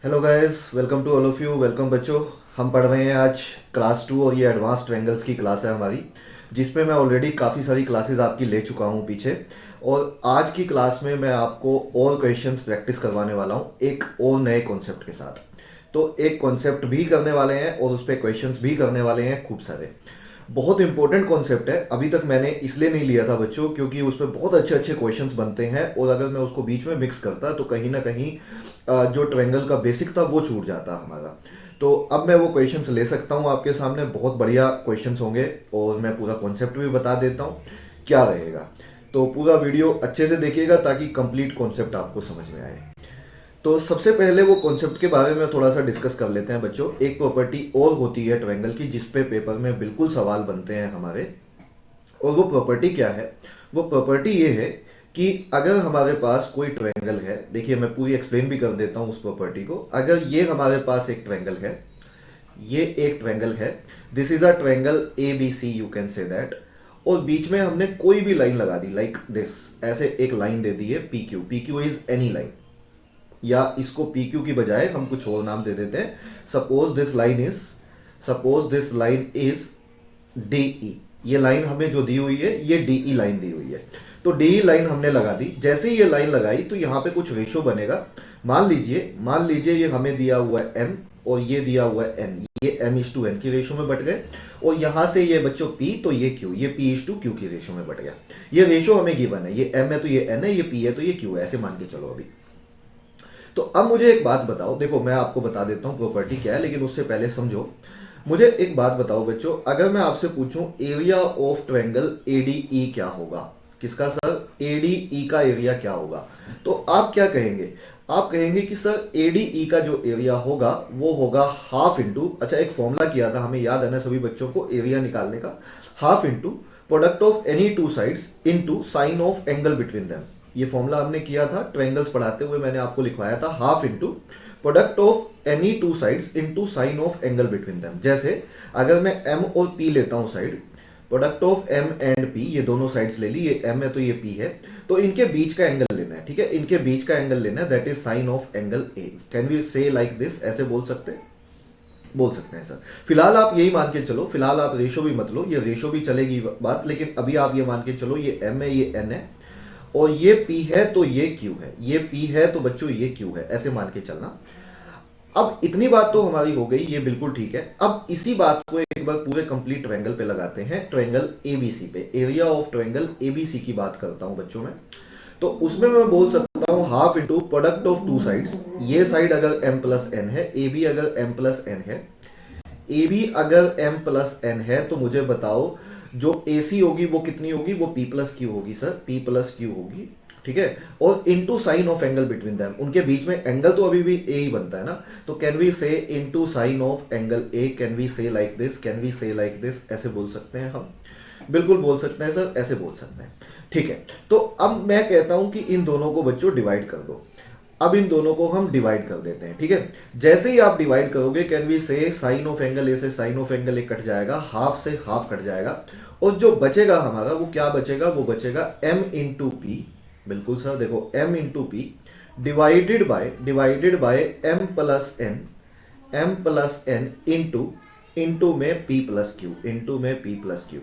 Hello guys, welcome to all of you. Welcome बच्चों। हम पढ़ रहे हैं आज क्लास 2 और ये एडवांस ट्रायंगल्स की क्लास है हमारी, जिसमें मैं ऑलरेडी काफ़ी सारी क्लासेस आपकी ले चुका हूँ पीछे। और आज की क्लास में मैं आपको और क्वेश्चंस प्रैक्टिस करवाने वाला हूँ एक और नए कॉन्सेप्ट के साथ। तो एक कॉन्सेप्ट भी करने वाले हैं और उस पर क्वेश्चंस भी करने वाले हैं खूब सारे। बहुत इंपॉर्टेंट कॉन्सेप्ट है। अभी तक मैंने इसलिए नहीं लिया था बच्चों क्योंकि उस पर बहुत अच्छे अच्छे क्वेश्चंस बनते हैं, और अगर मैं उसको बीच में मिक्स करता तो कहीं ना कहीं जो ट्रायंगल का बेसिक था वो छूट जाता हमारा। तो अब मैं वो क्वेश्चंस ले सकता हूँ आपके सामने। बहुत बढ़िया क्वेश्चंस होंगे और मैं पूरा कॉन्सेप्ट भी बता देता हूँ क्या रहेगा। तो पूरा वीडियो अच्छे से देखिएगा ताकि कंप्लीट कॉन्सेप्ट आपको समझ में आए। तो सबसे पहले वो कॉन्सेप्ट के बारे में थोड़ा सा डिस्कस कर लेते हैं बच्चों। एक प्रॉपर्टी और होती है ट्रायंगल की जिस पे पेपर में बिल्कुल सवाल बनते हैं हमारे, और वो प्रॉपर्टी क्या है? वो प्रॉपर्टी ये है कि अगर हमारे पास कोई ट्रायंगल है, देखिए मैं पूरी एक्सप्लेन भी कर देता हूँ उस प्रॉपर्टी को। अगर ये हमारे पास एक ट्रायंगल है, ये एक ट्रायंगल है, this is a triangle A B C, you can say that. और बीच में हमने कोई भी लाइन लगा दी लाइक दिस, ऐसे एक लाइन दे दी है P Q. P Q is any line, या इसको पी क्यू की बजाय हम कुछ और नाम दे देते हैं। Suppose this line is D E. ये लाइन हमें जो दी हुई है ये डी ई लाइन दी हुई है। तो डी ई लाइन हमने लगा दी। जैसे ही ये लाइन लगाई तो यहाँ पे कुछ रेशो बनेगा। मान लीजिए ये हमें दिया हुआ है एम और ये दिया हुआ है एन। ये एम इज टू एन की रेशो में बट गए, और यहाँ से ये बच्चों पी तो ये क्यू, ये पी इज टू क्यू की रेशो में बट गया। ये रेशो हमें गिवन है, ये एम है तो ये एन है, ये पी है तो ये क्यू है, ऐसे मान के चलो अभी। तो अब मुझे एक बात बताओ, देखो मैं आपको बता देता हूँ प्रॉपर्टी क्या है, लेकिन उससे पहले समझो। मुझे एक बात बताओ बच्चों, अगर मैं आपसे पूछूं एरिया ऑफ ट्रायंगल एडीई क्या होगा? किसका सर? एडीई का एरिया क्या होगा? तो आप क्या कहेंगे? आप कहेंगे कि सर एडीई का जो एरिया होगा वो होगा हाफ इंटू, अच्छा एक फॉर्मूला किया था हमें याद है ना सभी बच्चों को एरिया निकालने का, half into product of any two sides into sine of angle between them. ये फॉर्मूला हमने किया था ट्रायंगल्स पढ़ाते हुए, मैंने आपको लिखवाया था half into product of any two sides into sine of angle between them. जैसे अगर मैं एम और पी लेता हूं side, product of M and P, ये दोनों साइड्स ले ली, ये एम है तो ये पी है, तो इनके बीच का एंगल लेना है। ठीक है, इनके बीच का एंगल लेना है, that is sine of angle A. Can we say like this? ऐसे बोल सकते हैं सर। फिलहाल आप यही मान के चलो, फिलहाल आप रेशो भी मत लो, ये रेशो भी चलेगी बात, लेकिन अभी आप ये मान के चलो ये एम है ये एन है और ये P है तो ये Q है, ये P है तो बच्चों ये Q है, ऐसे मान के चलना। अब इतनी बात तो हमारी हो गई, ये बिल्कुल ठीक है। अब इसी बात को एक बार पूरे कंप्लीट ट्रायंगल पे लगाते हैं, ट्रायंगल एबीसी पे। एरिया ऑफ ट्रायंगल एबीसी की बात करता हूं बच्चों में। तो उसमें मैं बोल सकता हूं half into product of two sides. ये साइड अगर m प्लस एन है, ए बी अगर m प्लस एन है, ए बी अगर m प्लस एन है, तो मुझे बताओ जो ए सी होगी वो कितनी होगी? वो P प्लस क्यू होगी सर, P प्लस क्यू होगी। ठीक है, और into sine of angle between them, उनके बीच में एंगल तो अभी भी ए ही बनता है ना, तो can we say into sine of angle A, can we say like this, can we say like this, ऐसे बोल सकते हैं हम। बिल्कुल बोल सकते हैं सर, ऐसे बोल सकते हैं। ठीक है, तो अब मैं कहता हूं कि इन दोनों को बच्चों डिवाइड कर दो। अब इन दोनों को हम डिवाइड कर देते हैं। ठीक है, जैसे ही आप डिवाइड करोगे can we say sine of angle A से sine of angle A cut जाएगा, हाफ से हाफ कट जाएगा, और जो बचेगा हमारा वो क्या बचेगा? वो बचेगा m इंटू पी। बिल्कुल सर, देखो m into P divided by m plus n into में p प्लस क्यू।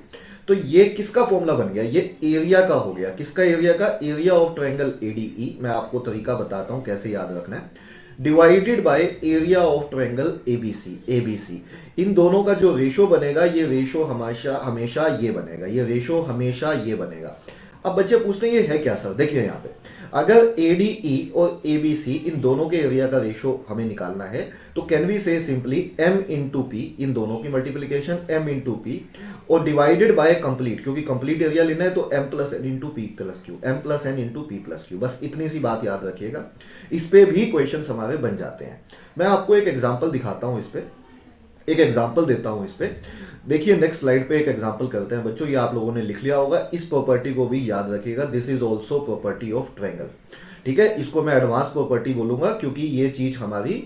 तो ये किसका फॉर्मूला बन गया? ये एरिया का हो गया। किसका एरिया का? Area of triangle A D E. मैं आपको तरीका बताता हूं कैसे याद रखना है। Divided by area of triangle A B C. इन दोनों का जो रेशो बनेगा, ये रेशो हमेशा हमेशा ये बनेगा, ये रेशो हमेशा ये बनेगा। अब बच्चे पूछते हैं ये है क्या सर? देखिए यहाँ पे अगर ADE और ABC इन दोनों के एरिया का रेशो हमें निकालना है, तो can we say simply m into P, इन दोनों की मल्टीप्लीकेशन m इंटू पी, और डिवाइडेड बाय कंप्लीट, क्योंकि कंप्लीट एरिया लेना है तो m plus N into P plus Q, m plus N into P plus Q. बस इतनी सी बात याद रखिएगा, इस पे भी क्वेश्चन हमारे बन जाते हैं। मैं आपको एक एग्जाम्पल दिखाता हूँ, इस पे एक एग्जाम्पल देता हूँ। इस पे देखिए, नेक्स्ट स्लाइड पे एक एग्जाम्पल करते हैं बच्चों। ये आप लोगों ने लिख लिया होगा, इस प्रॉपर्टी को भी याद रखिएगा, this is also property of triangle. ठीक है, इसको मैं एडवांस प्रॉपर्टी बोलूंगा क्योंकि ये चीज हमारी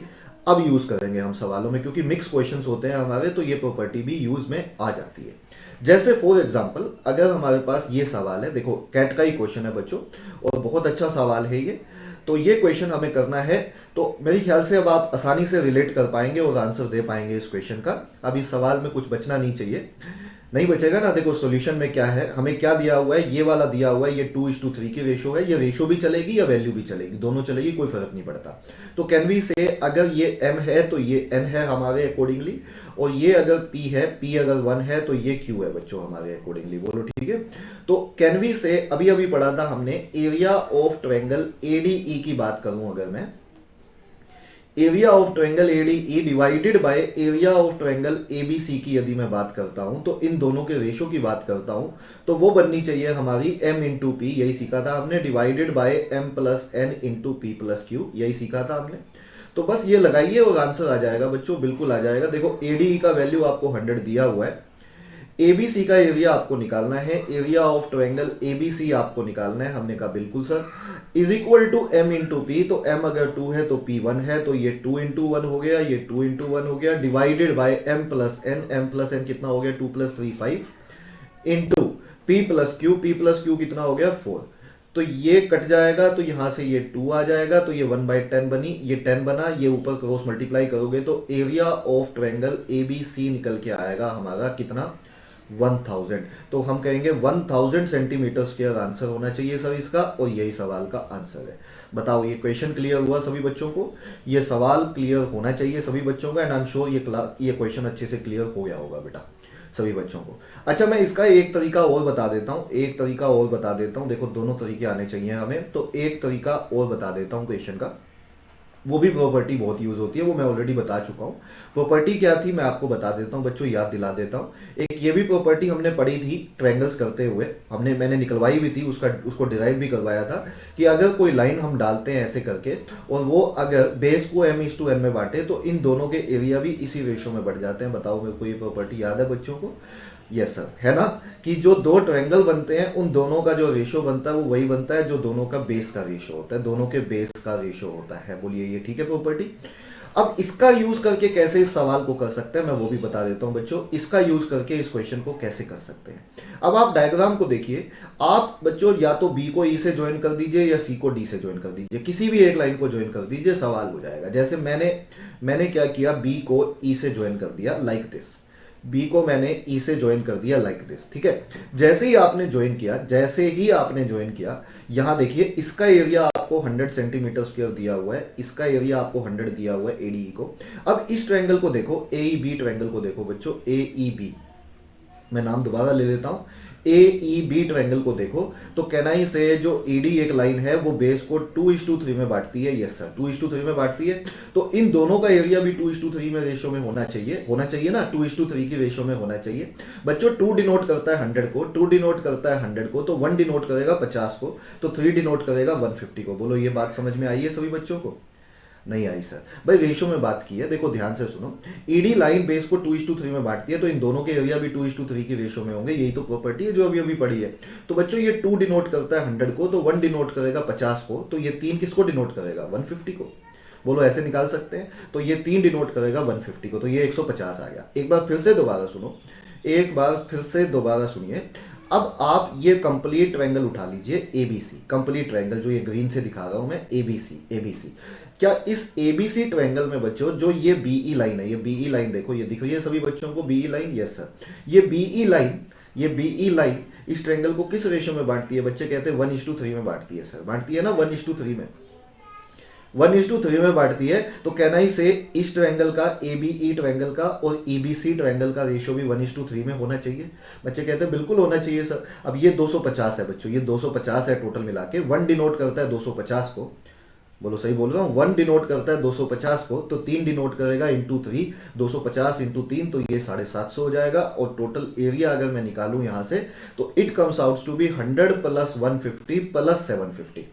अब यूज करेंगे हम सवालों में, क्योंकि मिक्स क्वेश्चंस होते हैं हमारे, तो ये प्रॉपर्टी भी यूज में आ जाती है। जैसे फॉर एग्जाम्पल अगर हमारे पास ये सवाल है, देखो कैट का ही क्वेश्चन है बच्चों और बहुत अच्छा सवाल है ये। तो ये क्वेश्चन हमें करना है। तो मेरे ख्याल से अब आप आसानी से रिलेट कर पाएंगे और आंसर दे पाएंगे इस क्वेश्चन का। अब इस सवाल में कुछ बचना नहीं चाहिए, नहीं बचेगा ना। देखो सॉल्यूशन में क्या है, हमें क्या दिया हुआ है, ये वाला दिया हुआ है, ये 2:3 की रेशो है। ये रेशो भी चलेगी या वैल्यू भी चलेगी, दोनों चलेगी, कोई फर्क नहीं पड़ता। तो कैन वी से अगर ये m है तो ये n है हमारे अकॉर्डिंगली, और ये अगर p है, p अगर 1 है तो ये q है बच्चों हमारे अकॉर्डिंगली। बोलो ठीक है। तो कैन वी से अभी अभी पढ़ा था हमने, एरिया ऑफ ट्रायंगल ADE की बात करूं अगर मैं, area of triangle ADE divided by area of triangle ABC की यदि मैं बात करता हूं, तो इन दोनों के रेशो की बात करता हूं, तो वो बननी चाहिए हमारी m इंटू पी, यही सीखा था हमने, divided by m plus n into P plus Q, यही सीखा था हमने। तो बस ये लगाइए और आंसर आ जाएगा बच्चों, बिल्कुल आ जाएगा। देखो ADE का वैल्यू आपको 100 दिया हुआ है, ABC का एरिया आपको निकालना है, एरिया ऑफ ट्रायंगल ABC आपको निकालना है। हमने कहा बिल्कुल sir, is equal to m into P, तो m अगर 2 है तो p 1 है, तो ये 2 इंटू 1 हो गया, ये 2 इंटू 1 हो गया, divided by m plus n कितना हो गया, 2 plus 3 5 into p plus Q कितना हो गया 4। तो ये कट जाएगा, तो यहां से ये 2 आ जाएगा, तो ये 1/10 बनी, ये 10 बना, ये ऊपर क्रॉस मल्टीप्लाई करोगे तो एरिया ऑफ ट्रायंगल ABC निकल के आएगा हमारा कितना, 1000। तो हम कहेंगे 1000 सेंटीमीटर स्क्वायर आंसर होना चाहिए सर इसका, और यही सवाल का आंसर है। बताओ ये क्वेश्चन क्लियर हुआ सभी बच्चों को, ये सवाल क्लियर होना चाहिए सभी बच्चों का, एंड आई एम श्योर ये क्वेश्चन अच्छे से क्लियर हो गया होगा बेटा सभी बच्चों को। अच्छा मैं इसका एक तरीका और बता देता हूँ, देखो दोनों तरीके आने चाहिए हमें, तो एक तरीका और बता देता हूँ क्वेश्चन का, वो भी प्रॉपर्टी बहुत यूज होती है, वो मैं ऑलरेडी बता चुका हूँ। प्रॉपर्टी क्या थी मैं आपको बता देता हूँ बच्चों, याद दिला देता हूँ। एक ये भी प्रॉपर्टी हमने पढ़ी थी ट्रायंगल्स करते हुए, मैंने निकलवाई भी थी, उसको डिराइव भी करवाया था, कि अगर कोई लाइन हम डालते हैं ऐसे करके, और वो अगर बेस को m/n में बांटे, तो इन दोनों के एरिया भी इसी रेशो में बढ़ जाते हैं। बताओ मेरे को ये प्रॉपर्टी याद है बच्चों को? यस सर, है ना, कि जो दो ट्रायंगल बनते हैं उन दोनों का जो रेशो बनता है वो वही बनता है जो दोनों का बेस का रेशो होता है, दोनों के बेस का रेशो होता है। बोलिए ये ठीक है प्रॉपर्टी? अब इसका यूज करके कैसे इस सवाल को कर सकते हैं मैं वो भी बता देता हूं बच्चों, इसका यूज करके इस क्वेश्चन को कैसे कर सकते हैं। अब आप डायग्राम को देखिए, आप बच्चों या तो बी को ई से ज्वाइन कर दीजिए या सी को डी से ज्वाइन कर दीजिए, किसी भी एक लाइन को ज्वाइन कर दीजिए, सवाल हो जाएगा। जैसे मैंने क्या किया, बी को ई से ज्वाइन कर दिया लाइक दिस, बी को मैंने ई से ज्वाइन कर दिया लाइक दिस, ठीक है। जैसे ही आपने ज्वाइन किया, यहां देखिए इसका एरिया आपको 100 सेंटीमीटर स्क्वायर दिया हुआ है, इसका एरिया आपको 100 दिया हुआ है ADE को। अब इस ट्रायंगल को देखो, AEB ट्रायंगल को देखो बच्चों, AEB, मैं नाम दोबारा ले लेता हूं, AEB ट्रायंगल को देखो, तो कैनाई से जो ED एक लाइन है वो बेस को 2:3 में बांटती है। यस सर, 2:3 में बांटती है, तो इन दोनों का एरिया भी 2:3 में रेशो में होना चाहिए ना, 2:3 की रेशो में होना चाहिए बच्चों। 2 डिनोट करता है 100 को, 2 डिनोट करता है 100 को, तो 1 डिनोट करेगा 50 को, तो 3 डिनोट करेगा 150 को। बोलो ये बात समझ में आई है सभी बच्चों को? नहीं आई सर, भाई रेशो में बात की है, देखो ध्यान से सुनो, ED लाइन बेस को 2:3 में बांटती है, तो इन दोनों के एरिया भी 2:3 की रेशो में होंगे, यही तो प्रॉपर्टी है जो अभी अभी पढ़ी है। तो बच्चों ये 2 डिनोट करता है 100 को, तो 1 डिनोट करेगा 50 को, तो ये 3 किसको डिनोट करेगा, 150 को। बोलो ऐसे निकाल सकते हैं, तो ये 3 डिनोट करेगा 150 को, तो ये 150 आ गया। एक बार फिर से दोबारा सुनिए। अब आप ये कंप्लीट ट्रायंगल उठा लीजिए ABC, कंप्लीट ट्रायंगल जो ये ग्रीन से दिखा रहा हूं मैं, ABC। क्या इस ABC ट्रायंगल में बच्चों जो ये BE लाइन है, ये BE लाइन देखो, ये दिख रही है सभी बच्चों को BE लाइन? यस सर, ये BE लाइन इस ट्रायंगल को किस रेशो में बांटती है? बच्चे कहते हैं 1:3 में बांटती है सर, बांटती है ना 1:3 में, 1:3 में बांटती है। तो कहना ही से इस ट्रायंगल का, ABE ट्रायंगल का और EBC ट्रायंगल का रेशियो भी 1:3 में होना चाहिए। बच्चे कहते हैं बिल्कुल होना चाहिए सर। अब ये 250 है बच्चों, ये 250 है टोटल मिला के, 1 डिनोट करता है 250 को, बोलो सही बोल रहा हूँ, 1 डिनोट करता है 250 को, तो 3 डिनोट करेगा इंटू 3, 250 इंटू 3, तो ये 750 हो जाएगा। और टोटल एरिया अगर मैं निकालूं यहां से, तो it comes out to be 100 plus 150 plus 750,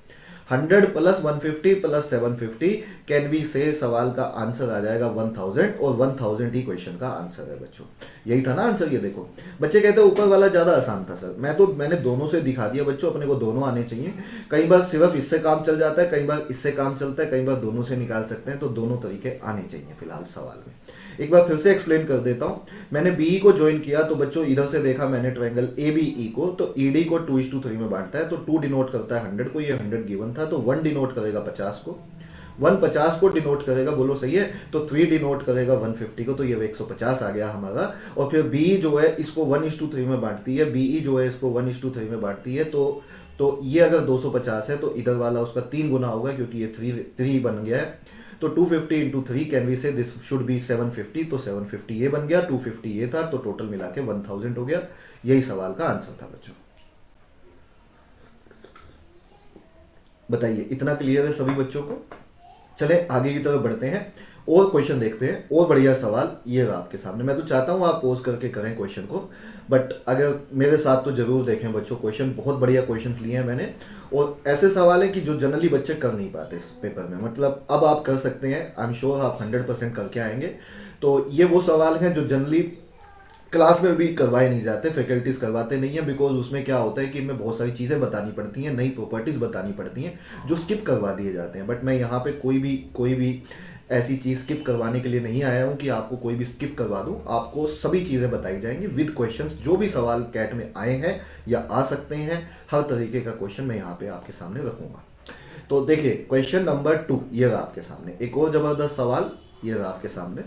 100 plus 150 plus 750, can we say सवाल का आंसर आ जाएगा 1000, और 1000 ही क्वेश्चन का आंसर है बच्चों। यही था ना आंसर? ये देखो बच्चे कहते हैं ऊपर वाला ज्यादा आसान था सर, मैंने दोनों से दिखा दिया बच्चों, अपने को दोनों आने चाहिए। कई बार सिर्फ इससे काम चल जाता है, कई बार इससे काम चलता है, कई बार दोनों से निकाल सकते हैं, तो दोनों तरीके आने चाहिए फिलहाल सवाल में। एक बार फिर से एक्सप्लेन कर देता हूं। मैंने BE को ज्वाइन किया, तो बच्चों इधर से देखा मैंने ट्रायंगल ABE को, तो ED को 2:3 में बांटता है, तो 2 डिनोट करता है 100 को, ये 100 गिवन था, तो 1 डिनोट करेगा 50 को, 1 50 को डिनोट करेगा, बोलो सही है, तो 3 डिनोट करेगा 150 को, तो ये 150 आ गया हमारा। और फिर बी जो है इसको 1:3 में बांटती है, बीई जो है इसको 1:3 में बांटती है, तो ये अगर 250 है तो इधर वाला उसका 3 गुना होगा, क्योंकि ये 3 बन गया है। तो 250 इंटू 3 कैन वी से दिस शुड बी 750, तो 750 ये बन गया, 250 ये था, तो टोटल मिला के 1000 हो गया। यही सवाल का आंसर था बच्चों। बताइए इतना क्लियर है सभी बच्चों को? चले आगे की तरफ बढ़ते हैं और क्वेश्चन देखते हैं, और बढ़िया सवाल ये रहा आपके सामने। मैं तो चाहता हूँ आप पोज करके करें क्वेश्चन को, बट अगर मेरे साथ तो जरूर देखें बच्चों क्वेश्चन। बहुत बढ़िया क्वेश्चन लिए हैं मैंने, और ऐसे सवाल है कि जो जनरली बच्चे कर नहीं पाते इस पेपर में, मतलब अब आप कर सकते हैं, आई एम श्योर आप 100% करके आएंगे। तो ये वो सवाल हैं जो जनरली क्लास में भी करवाए नहीं जाते, फैकल्टीज करवाते नहीं है, बिकॉज उसमें क्या होता है कि इनमें बहुत सारी चीज़ें बतानी पड़ती हैं, नई प्रॉपर्टीज बतानी पड़ती हैं, जो स्किप करवा दिए जाते हैं। बट मैं यहाँ पे कोई भी ऐसी चीज़ स्किप करवाने के लिए नहीं आया हूँ कि आपको कोई भी स्किप करवा दूँ। आपको सभी चीज़ें बताई जाएंगी विद क्वेश्चंस, जो भी सवाल कैट में आए हैं या आ सकते हैं, हर तरीके का क्वेश्चन मैं यहाँ पे आपके सामने रखूँगा। तो देखिए क्वेश्चन नंबर 2 ये रहा आपके सामने, एक और ज़बरदस्त सवाल ये रहा आपके सामने,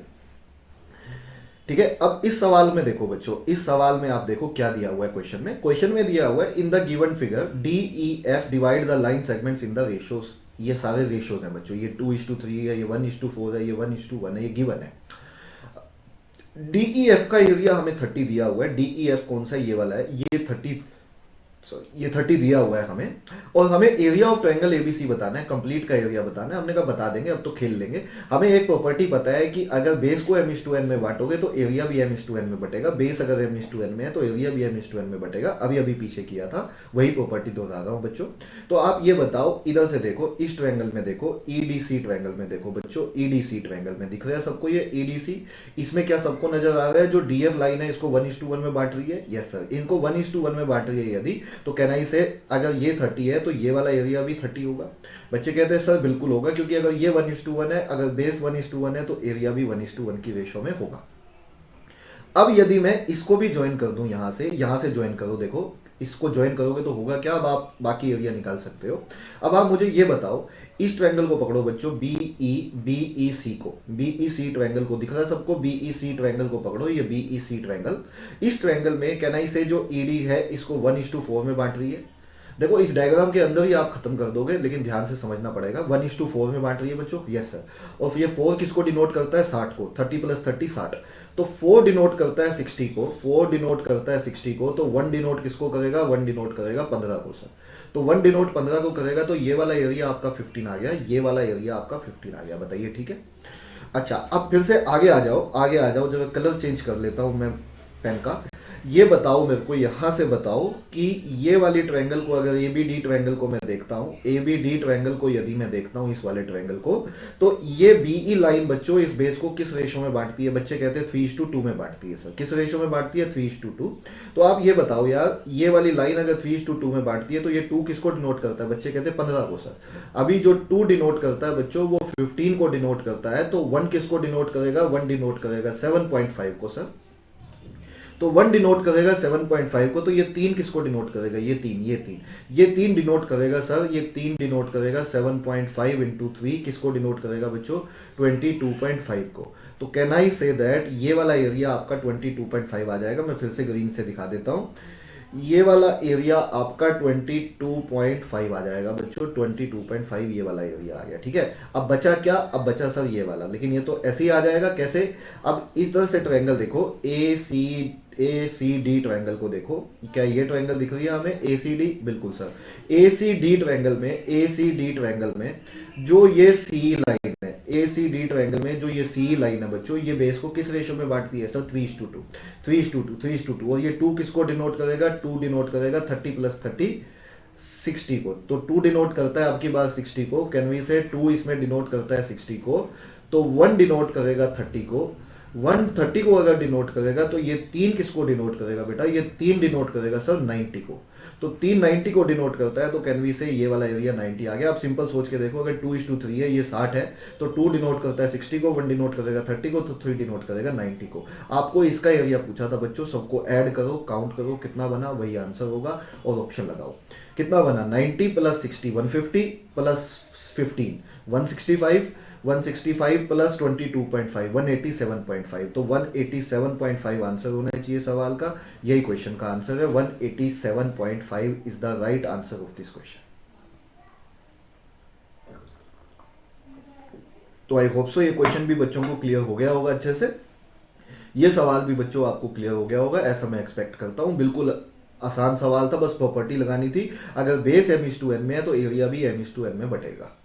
ठीक है। अब इस सवाल में देखो बच्चों, इस सवाल में आप देखो क्या दिया हुआ है क्वेश्चन में। क्वेश्चन में दिया हुआ है in the given figure D E F divide the line segments in the ratios. ये सारे रेशियोज हैं बच्चों, ये 2:3 है, ये 1:4 है, ये 1:1 है, ये गिवन है। डीईएफ का एरिया हमें 30 दिया हुआ है। डीईएफ कौन सा, ये वाला है, ये 30 दिया हुआ है हमें, और हमें एरिया ऑफ ट्रायंगल एबीसी बताना है, कंप्लीट का एरिया बताना है। हमने कहा बता देंगे, अब तो खेल लेंगे। हमें एक प्रॉपर्टी पता है कि अगर बेस को m/n में बांटोगे तो एरिया भी m/n में बटेगा। बेस अगर m/n में है तो एरिया भी m/n में बटेगा। अभी पीछे किया था, वही प्रॉपर्टी दोहरा रहा हूं बच्चों। तो आप ये बताओ, इधर से देखो, इस ट्रायंगल में देखो, ईडीसी ट्रायंगल में देखो बच्चों, ईडीसी ट्रायंगल में दिख रहा है सबको ये ईडीसी। इसमें क्या सबको नजर आ रहा है, जो डीएफ लाइन है इसको 1:1 में बांट रही है। यस सर, इनको 1:1 में बांट रही है यदि, तो कहना ही से अगर ये 30 है तो ये वाला एरिया भी 30 होगा। बच्चे कहते हैं सर बिल्कुल होगा, क्योंकि अगर ये 1:1 है, अगर बेस 1:1 है, तो एरिया भी 1:1 की रेशो में होगा। अब यदि मैं इसको भी ज्वाइन कर दूं, यहां से ज्वाइन करो, देखो इसको ज्वाइन करोगे तो होगा क्या, अब आप बाकी एरिया निकाल सकते हो। अब आप मुझे ये बताओ, इस ट्रायंगल को पकड़ो बच्चों, बीईसी को, बीईसी ट्रायंगल को दिख रहा है सबको, बीईसी ट्रायंगल को पकड़ो, ये बीईसी ट्रायंगल। इस ट्रायंगल में कहना ही से जो ईडी है इसको 1:4 में बांट रही है। देखो इस डायग्राम के अंदर ही आप खत्म कर दोगे, लेकिन ध्यान से समझना पड़ेगा। 1:4 में बांट रही है बच्चों, यस सर। और ये 4 किसको डिनोट करता है, 60 को, 30 + 30 60। तो 4 डिनोट करता है 60 को, 4 डिनोट करता है 60 को, तो 1 डिनोट किसको करेगा, 1 डिनोट करेगा 15 को सर। तो 1 डिनोट 15 को करेगा, तो ये वाला एरिया आपका 15 आ गया, ये वाला एरिया आपका 15 आ गया। बताइए ठीक है। अच्छा अब फिर से आगे आ जाओ, जरा कलर चेंज कर लेता हूं मैं पेन का। ये बताओ मेरे को, यहां से बताओ कि ये वाली ट्रायंगल को, अगर एबीडी ट्रायंगल को मैं देखता हूं, एबीडी ट्रायंगल को यदि मैं देखता हूं, इस वाले ट्रायंगल को, तो ये बीई लाइन बच्चों इस बेस को किस रेशो में बांटती है? बच्चे कहते हैं 3:2 में बांटती है सर। किस रेशो में बांटती है? 3:2। तो आप ये बताओ यार, ये वाली लाइन अगर 3:2 में बांटती है तो ये 2 किसको डिनोट करता है? बच्चे कहते हैं 15 को सर। अभी जो 2 डिनोट करता है बच्चों वो 15 को डिनोट करता है, तो 1 किसको डिनोट करेगा? 1 डिनोट करेगा 7.5 को सर। तो 1 डिनोट करेगा 7.5 को, तो ये 3 किसको डिनोट करेगा? ये 3 डिनोट करेगा सर, ये 3 डिनोट करेगा 7.5 इंटू 3 किसको डिनोट करेगा बच्चों? 22.5 को। तो कैन आई से दैट ये वाला एरिया आपका 22.5 आ जाएगा। मैं फिर से ग्रीन से दिखा देता हूँ, ये वाला एरिया आपका 22.5 आ जाएगा बच्चों, 22.5 ये वाला एरिया आ गया। ठीक है, अब बचा क्या? अब बचा सर ये वाला, लेकिन ये तो ऐसे ही आ जाएगा। कैसे? अब इस तरह से ट्रायंगल देखो, ए सी डी ट्रायंगल को देखो, क्या ये ट्रायंगल दिख रही है हमें? ए सी डी, बिल्कुल सर। ए सी डी ट्रायंगल में जो ये सी लाइन है, ए सी डी ट्रायंगल में जो ये सी लाइन है बच्चों, ये बेस को किस रेशो में बांटती है सर? 3:2। और ये 2 किसको डिनोट करेगा? 2 डिनोट करेगा 30 + 30 60 को। तो 2 डिनोट करता है आपकी बात 60 को, कैन वी से 2 इसमें डिनोट करता है 60 को, तो 1 डिनोट करेगा 30 को। 130 को अगर डिनोट करेगा तो ये 3 किसको डिनोट करेगा बेटा? ये 3 डिनोट करेगा सर 90 को। तो 390 को डिनोट करता है, तो कैन वी से ये वाला एरिया 90 आ गया। आप सिंपल सोच के देखो, अगर 2:3 है, ये 60 है, तो 2 डिनोट करता है 60 को, 1 डिनोट करेगा 30 को, तो 3 डिनोट करेगा 90 को। आपको इसका एरिया पूछा था बच्चों, सबको ऐड करो, काउंट करो, कितना बना वही आंसर होगा और ऑप्शन लगाओ। कितना बना, 90 प्लस 60 150 प्लस 15 165, 165 प्लस 22.5 187.5, तो 187.5 आंसर होना चाहिए सवाल का। यही क्वेश्चन का आंसर है, 187.5 is the right answer of this question. तो आई होप सो ये क्वेश्चन भी बच्चों को क्लियर हो गया होगा अच्छे से। ये सवाल भी बच्चों आपको क्लियर हो गया होगा, ऐसा मैं एक्सपेक्ट करता हूँ। बिल्कुल आसान सवाल था, बस प्रॉपर्टी लगानी थी। अगर बेस m/n में है तो एरिया भी m/n में बटेगा।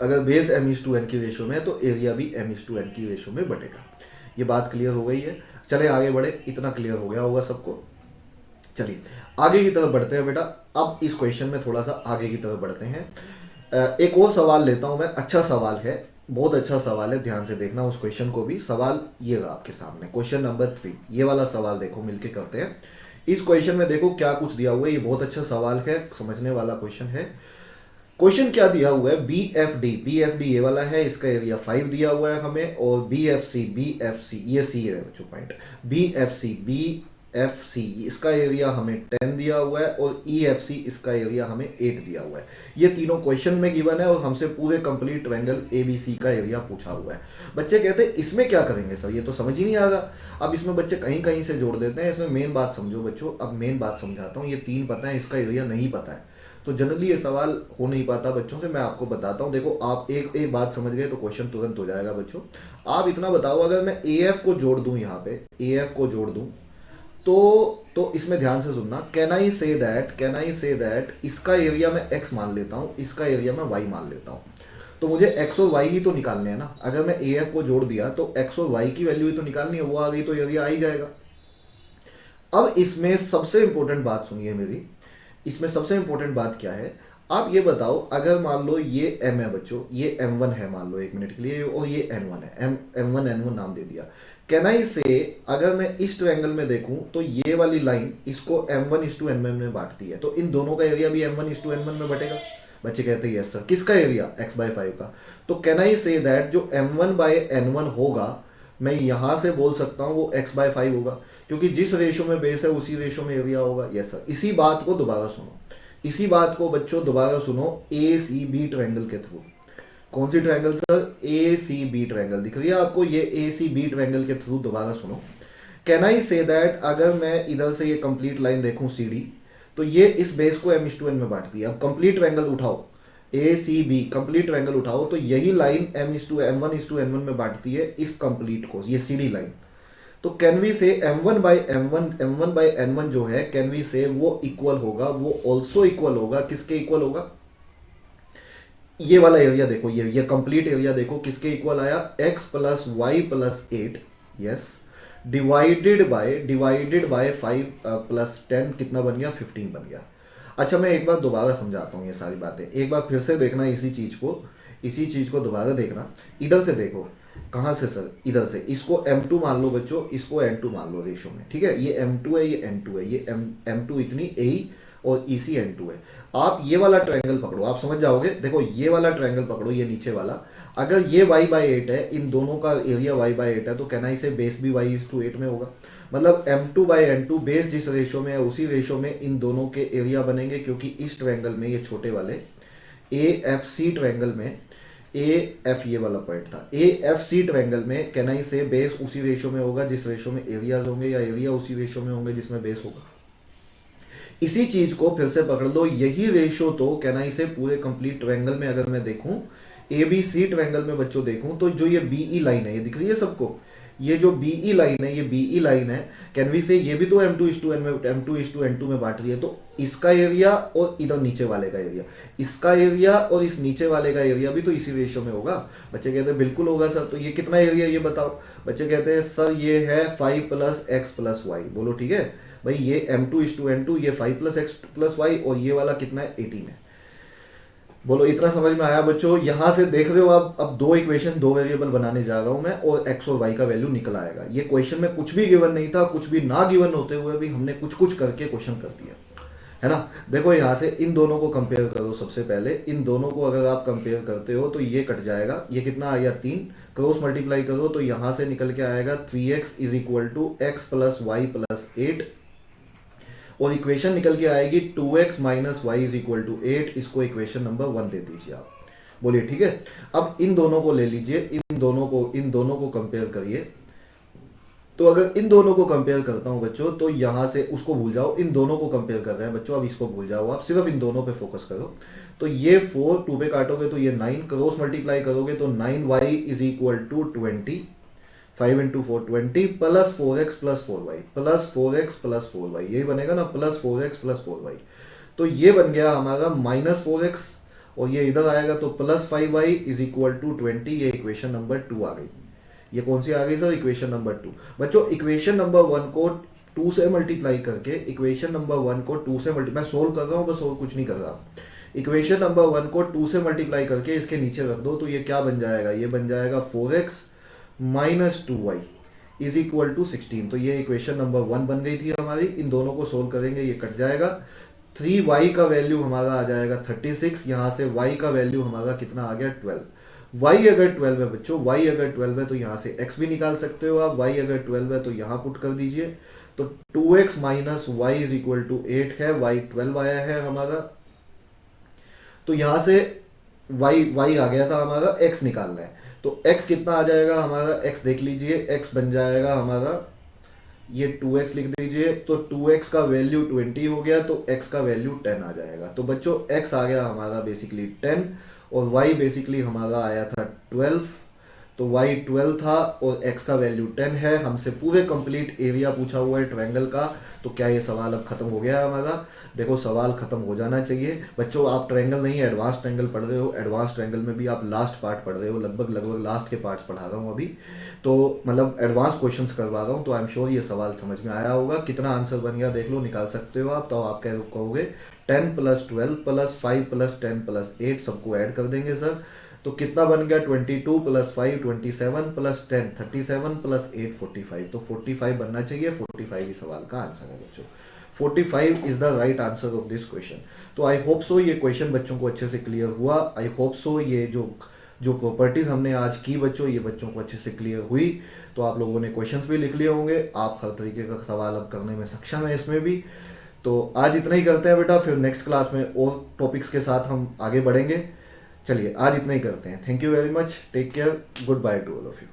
अगर बेस m/n की रेशो में है तो एरिया भी m/n की रेशो में बटेगा। ये बात क्लियर हो गई है। चले आगे बढ़े, इतना क्लियर हो गया होगा सबको। चलिए आगे की तरफ बढ़ते हैं बेटा। अब इस क्वेश्चन में थोड़ा सा आगे की तरफ बढ़ते हैं। एक और सवाल लेता हूं मैं, अच्छा सवाल है, बहुत अच्छा सवाल है, ध्यान से देखना उस क्वेश्चन को भी। सवाल ये रहा आपके सामने, क्वेश्चन नंबर 3। ये वाला सवाल देखो, मिलके करते हैं। इस क्वेश्चन में देखो क्या कुछ दिया हुआ है, ये बहुत अच्छा सवाल है, समझने वाला क्वेश्चन है। क्वेश्चन क्या दिया हुआ है, BFD ये वाला है, इसका एरिया 5 दिया हुआ है हमें, और BFC ये सी है बच्चों पॉइंट, BFC इसका एरिया हमें 10 दिया हुआ है, और EFC इसका एरिया हमें 8 दिया हुआ है। ये तीनों क्वेश्चन में गिवन है, और हमसे पूरे कंप्लीट ट्रायंगल ABC का एरिया पूछा हुआ है। बच्चे कहते हैं इसमें क्या करेंगे सर, ये तो समझ ही नहीं आ रहा। अब इसमें बच्चे कहीं कहीं से जोड़ देते हैं, इसमें मेन बात समझो बच्चों। अब मेन बात समझाता हूँ, ये 3 पता है, इसका एरिया नहीं पता है, तो जनरली ये सवाल हो नहीं पाता बच्चों से। मैं आपको बताता हूँ, देखो आप एक बात समझ गए तो क्वेश्चन तुरंत हो जाएगा बच्चों। आप इतना बताओ, अगर मैं AF को जोड़ दूं, यहाँ पे AF को जोड़ दूं, तो इसमें ध्यान से सुनना। कैन आई से दैट इसका एरिया मैं x मान लेता हूँ, इसका एरिया मैं y मान लेता हूँ। तो मुझे x और y ही तो निकालने हैं ना। अगर मैं AF को जोड़ दिया तो x और y की वैल्यू ही तो निकालनी है, वो आ गई तो एरिया आ ही जाएगा। अब इसमें सबसे इंपॉर्टेंट बात सुनिए मेरी, इसमें सबसे इंपॉर्टेंट बात क्या है, आप ये बताओ, अगर मान लो ये m है बच्चों, ये m1 है मान लो एक मिनट के लिए, और ये n1 है, m1 n1 नाम दे दिया। कैन आई से, अगर मैं इस ट्रायंगल में देखूं तो ये वाली लाइन इसको m1:n1 में बांटती है, तो इन दोनों का एरिया भी m1:n1 में बटेगा। बच्चे कहते हैं यस सर, किसका एरिया, x/5 का। तो कैन आई से दैट जो m1/n1 होगा, मैं यहां से बोल सकता हूं वो x/5 होगा, क्योंकि जिस रेशो में बेस है उसी रेशो में एरिया होगा। Yes sir. इसी बात को दोबारा सुनो, इसी बात को बच्चों दोबारा सुनो, ACB ट्रायंगल के थ्रू। कौन सी ट्रायंगल सर, ACB ट्रायंगल दिख रही है आपको, ये ACB ट्रायंगल के थ्रू दोबारा सुनो। कैन आई से दैट अगर मैं इधर से ये कंप्लीट लाइन देखूं CD, तो ये इस बेस को m/n में बांटती है। अब कंप्लीट ट्रायंगल उठाओ, ACB कंप्लीट ट्रायंगल उठाओ, तो यही लाइन m1:n1 में बांटती है इस कंप्लीट को, ये CD लाइन। तो कैन वी से m1/n1 जो है, कैन वी से वो इक्वल होगा, वो ऑल्सो इक्वल होगा, किसके इक्वल होगा, ये वाला एरिया देखो, ये कंप्लीट एरिया देखो किसके इक्वल आया, x + y + 8, yes, divided by 5 + 10 कितना बन गया, 15 बन गया। अच्छा मैं एक बार दोबारा समझाता हूँ ये सारी बातें, एक बार फिर से देखना इसी चीज को दोबारा देखना। इधर से देखो, कहाँ से सर, इधर से। इसको m2 मान लो बच्चों, इसको n2 मान लो रेशो में, ठीक है। ये m2 है, ये n2 है, ये m2 इतनी AE और EC n2 है। आप ये वाला ट्रायंगल पकड़ो, आप समझ जाओगे। देखो ये वाला ट्रायंगल पकड़ो, ये नीचे वाला, अगर ये y/8 है, इन दोनों का एरिया y/8 है, तो कहना इसे बेस भी y:8 में होगा। मतलब m2/n2 बेस जिस रेशो में है उसी रेशो में इन दोनों के एरिया बनेंगे, क्योंकि इस ट्रायंगल में, ये छोटे वाले AFC ट्रायंगल में, AF ये वाला पॉइंट था, AFC ट्रायंगल में कहना इसे बेस उसी रेशो में होगा जिस रेशो में एरियाज होंगे, या एरिया उसी रेशो में होंगे जिसमें बेस होगा। इसी चीज को फिर से पकड़ लो, यही रेशो तो कहना इसे पूरे कंप्लीट ट्रायंगल में अगर मैं देखूं, ABC ट्रायंगल में बच्चों देखूं, तो जो ये BE लाइन है, ये दिख रही है सबको, ये जो BE लाइन है, ये BE लाइन है, कैन वी से ये भी तो m2:n2 में बांट रही है। तो इसका एरिया और इधर नीचे वाले का एरिया, इसका एरिया और इस नीचे वाले का एरिया भी तो इसी रेशो में होगा। बच्चे कहते हैं बिल्कुल होगा सर। तो ये कितना एरिया ये बताओ। बच्चे कहते हैं सर ये है 5 + x + y। बोलो ठीक है भाई, ये m2:n2, ये 5 + x + y, और ये वाला कितना है, 18 है। बोलो इतना समझ में आया बच्चों। यहां से देख रहे हो आप, अब 2 इक्वेशन 2 वेरिएबल बनाने जा रहा हूं मैं, और x और y का वैल्यू निकल आएगा। ये क्वेश्चन में कुछ भी गिवन नहीं था, कुछ भी ना गिवन होते हुए भी हमने कुछ करके क्वेश्चन कर दिया। है ना। देखो यहाँ से इन दोनों को कंपेयर करो, सबसे पहले इन दोनों को अगर आप कंपेयर करते हो तो ये कट जाएगा, ये कितना आ गया 3, क्रॉस मल्टीप्लाई करो तो यहाँ से निकल के आएगा 3x is equal to X plus Y plus 8, और इक्वेशन निकल के आएगी 2x minus Y is equal to 8। इसको इक्वेशन नंबर 1 दे दीजिए आप। बोलिए ठीक है। अब इन दोनों को ले लीजिए, इन दोनों को कंपेयर करिए। तो अगर इन दोनों को कंपेयर करता हूं बच्चों, तो यहां से उसको भूल जाओ, इन दोनों को कंपेयर कर रहे हैं बच्चों, अब इसको भूल जाओ, आप सिर्फ इन दोनों पे फोकस करो। तो ये 4 2 पे काटोगे तो ये 9, क्रॉस मल्टीप्लाई करोगे तो 9y is equal to 20, 5 into 4 20 plus 4x plus 4y, plus 4x plus 4y, यही बनेगा ना, प्लस 4x प्लस 4y। तो ये बन गया हमारा माइनस 4x, और ये इधर आएगा तो plus 5y is equal to 20। ये इक्वेशन नंबर 2 आ गई। ये कौन सी आ गई सर? Equation number 2। बच्चों इक्वेशन नंबर 1 को 2 से मल्टीप्लाई करके, इक्वेशन नंबर 1 को 2 से मैं सोल्व कर रहा हूँ बस, और कुछ नहीं कर रहा। इक्वेशन नंबर 1 को 2 से मल्टीप्लाई करके इसके नीचे रख दो, तो ये क्या बन जाएगा? ये बन जाएगा 4x minus 2y is equal to 16। तो ये इक्वेशन नंबर 1 बन गई थी हमारी। इन दोनों को सोल्व करेंगे, ये कट जाएगा, 3y का वैल्यू हमारा आ जाएगा 36, यहाँ से y का वैल्यू हमारा कितना आ गया 12। y अगर 12 है बच्चों, y अगर 12 है तो यहाँ से x भी निकाल सकते हो आप, y अगर 12 है तो यहाँ पुट कर दीजिए। तो 2x minus Y is equal to 8 है, y 12 आया है हमारा। तो यहाँ से y आ गया था हमारा, x निकालना है। तो x कितना आ जाएगा हमारा? x देख लीजिए, x बन जाएगा हमारा, ये 2x लिख दीजिए, तो 2x का वैल्यू 20 हो गया, तो x का वैल्यू 10 आ जाएगा। तो बच्चों x आ गया हमारा बेसिकली 10, और y बेसिकली हमारा आया था 12। तो y 12 था और x का वैल्यू 10 है। हमसे पूरे कंप्लीट एरिया पूछा हुआ है ट्रायंगल का। तो क्या ये सवाल अब खत्म हो गया है हमारा? देखो सवाल खत्म हो जाना चाहिए बच्चों। आप ट्रायंगल नहीं, एडवांस ट्रायंगल पढ़ रहे हो, एडवांस ट्रायंगल में भी आप लास्ट पार्ट पढ़ रहे हो, लगभग लास्ट के पार्ट्स पढ़ा रहा हूँ अभी। तो मतलब एडवांस क्वेश्चंस करवा रहा हूँ, तो आई एम श्योर ये सवाल समझ में आया होगा। कितना आंसर बन गया देख लो, निकाल सकते हो आप। तो आप क्या कहोगे? 10 प्लस 12 प्लस 5 प्लस 10 प्लस 8, सबको ऐड कर देंगे सर। तो कितना बन गया? 22 प्लस 5 27 प्लस 10 37 प्लस 8 45। तो 45 बनना चाहिए, 45 ही सवाल का आंसर है बच्चों। 45 is the right answer of this question. तो आई होप सो ये क्वेश्चन बच्चों को अच्छे से क्लियर हुआ। आई होप सो ये जो प्रॉपर्टीज हमने आज की बच्चों, ये बच्चों को अच्छे से क्लियर हुई। तो आप लोगों ने क्वेश्चंस भी लिख लिए होंगे, आप हर तरीके का सवाल अब करने में सक्षम है इसमें भी। तो आज इतना ही करते हैं बेटा, फिर नेक्स्ट क्लास में और टॉपिक्स के साथ हम आगे बढ़ेंगे। चलिए आज इतना ही करते हैं। Thank you very much, take care, goodbye to all of you.